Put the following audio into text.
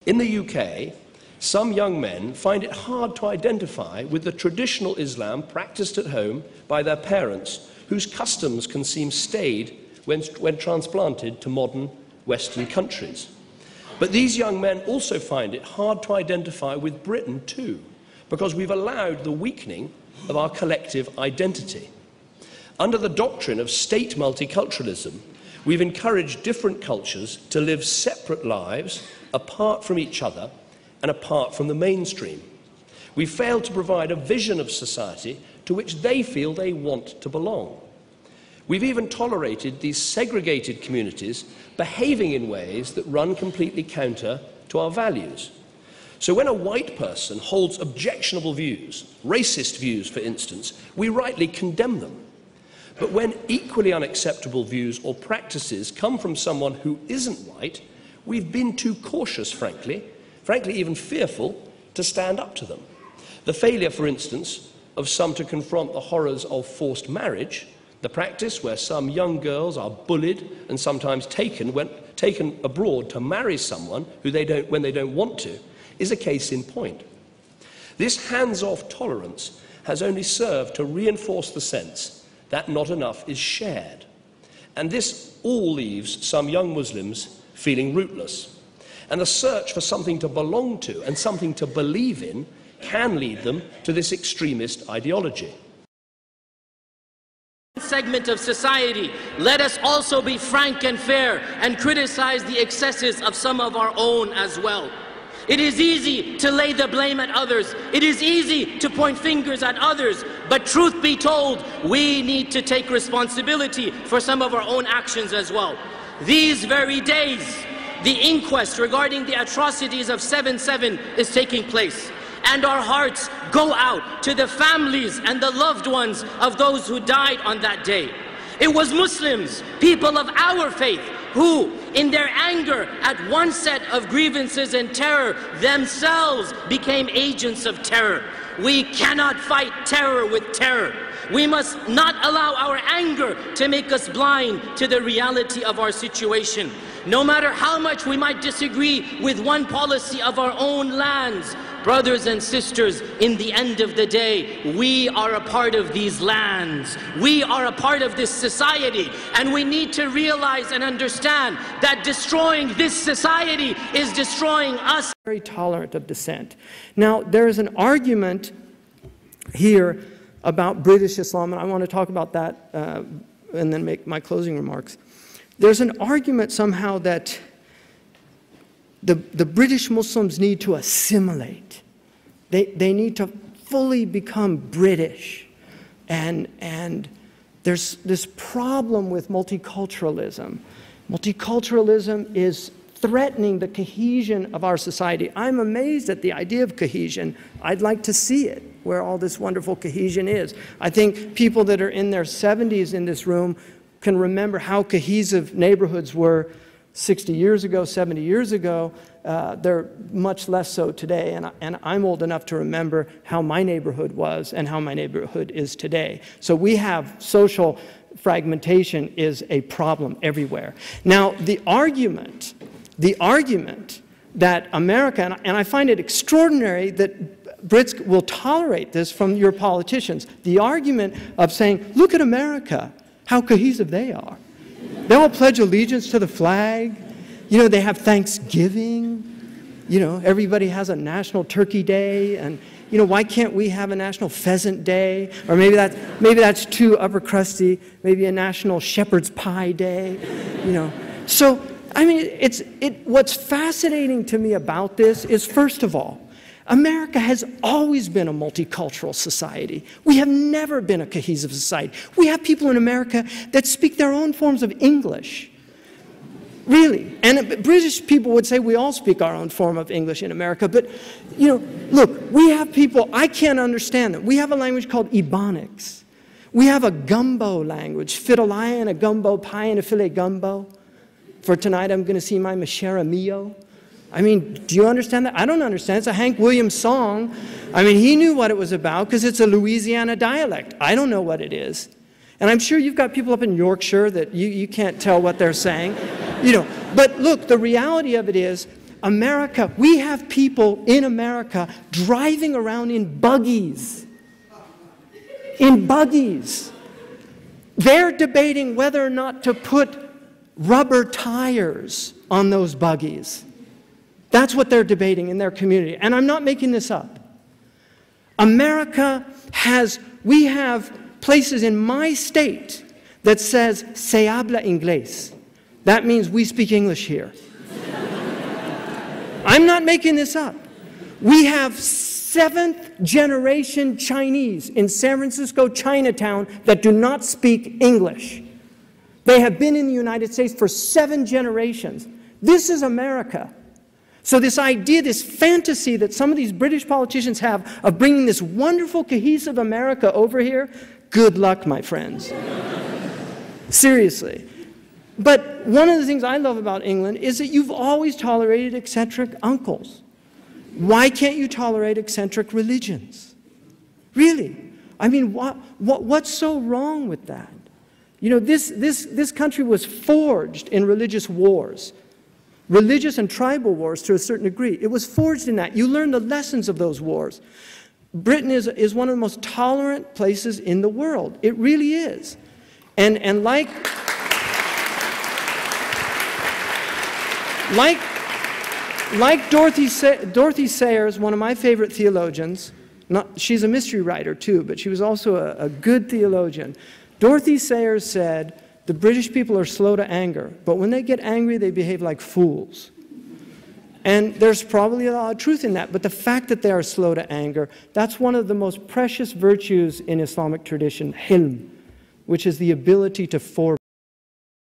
In the UK, some young men find it hard to identify with the traditional Islam practiced at home by their parents, whose customs can seem staid when transplanted to modern Western countries. But these young men also find it hard to identify with Britain too, because we've allowed the weakening of our collective identity. Under the doctrine of state multiculturalism, we've encouraged different cultures to live separate lives apart from each other and apart from the mainstream. We failed to provide a vision of society to which they feel they want to belong. We've even tolerated these segregated communities behaving in ways that run completely counter to our values. So when a white person holds objectionable views, racist views for instance, we rightly condemn them. But when equally unacceptable views or practices come from someone who isn't white, we've been too cautious, frankly even fearful, to stand up to them. The failure, for instance, of some to confront the horrors of forced marriage, the practice where some young girls are bullied and sometimes taken abroad to marry someone when they don't want to, is a case in point. This hands-off tolerance has only served to reinforce the sense that not enough is shared. And this all leaves some young Muslims feeling rootless. And the search for something to belong to and something to believe in can lead them to this extremist ideology. Segment of society, let us also be frank and fair and criticize the excesses of some of our own as well. It is easy to lay the blame at others. It is easy to point fingers at others. But truth be told, we need to take responsibility for some of our own actions as well. These very days, the inquest regarding the atrocities of 7/7 is taking place. And our hearts go out to the families and the loved ones of those who died on that day. It was Muslims, people of our faith, who, in their anger at one set of grievances and terror, themselves became agents of terror. We cannot fight terror with terror. We must not allow our anger to make us blind to the reality of our situation. No matter how much we might disagree with one policy of our own lands, brothers and sisters, in the end of the day, we are a part of these lands. We are a part of this society, and we need to realize and understand that destroying this society is destroying us. Very tolerant of dissent. Now, there is an argument here about British Islam, and I want to talk about that and then make my closing remarks. There's an argument somehow that the British Muslims need to assimilate. They need to fully become British. And there's this problem with multiculturalism. Multiculturalism is threatening the cohesion of our society. I'm amazed at the idea of cohesion. I'd like to see it, where all this wonderful cohesion is. I think people that are in their 70s in this room can remember how cohesive neighborhoods were 60 years ago, 70 years ago. They're much less so today, and I'm old enough to remember how my neighborhood was and how my neighborhood is today. So we have social fragmentation is a problem everywhere. Now, the argument that America, and I find it extraordinary that Brits will tolerate this from your politicians, the argument of saying, look at America, how cohesive they are. They all pledge allegiance to the flag. You know, they have Thanksgiving. You know, everybody has a national turkey day. And, you know, why can't we have a national pheasant day? Or maybe that's too upper crusty. Maybe a national shepherd's pie day. You know. So, I mean, what's fascinating to me about this is, first of all, America has always been a multicultural society. We have never been a cohesive society. We have people in America that speak their own forms of English. Really. And British people would say we all speak our own form of English in America. But, you know, look, we have people, I can't understand them. We have a language called Ebonics. We have a gumbo language, fiddle-eye and a gumbo pie and a filet gumbo. For tonight, I'm going to see my Mashera Mio. I mean, do you understand that? I don't understand. It's a Hank Williams song. I mean, he knew what it was about because it's a Louisiana dialect. I don't know what it is. And I'm sure you've got people up in Yorkshire that you can't tell what they're saying. You know, but look, the reality of it is America, we have people in America driving around in buggies. In buggies. They're debating whether or not to put rubber tires on those buggies. That's what they're debating in their community. And I'm not making this up. America we have places in my state that says, se habla inglés. That means we speak English here. I'm not making this up. We have 7th generation Chinese in San Francisco, Chinatown, that do not speak English. They have been in the United States for 7 generations. This is America. So this idea, this fantasy that some of these British politicians have of bringing this wonderful, cohesive America over here, good luck, my friends. Seriously. But one of the things I love about England is that you've always tolerated eccentric uncles. Why can't you tolerate eccentric religions? Really? I mean, what's so wrong with that? You know, this country was forged in religious wars. Religious and tribal wars to a certain degree. It was forged in that. You learn the lessons of those wars. Britain is one of the most tolerant places in the world. It really is. And like Dorothy Sayers, one of my favorite theologians, she's a mystery writer too, but she was also a good theologian. Dorothy Sayers said, the British people are slow to anger, but when they get angry, they behave like fools. And there's probably a lot of truth in that, but the fact that they are slow to anger, that's one of the most precious virtues in Islamic tradition, hilm, which is the ability to forbear.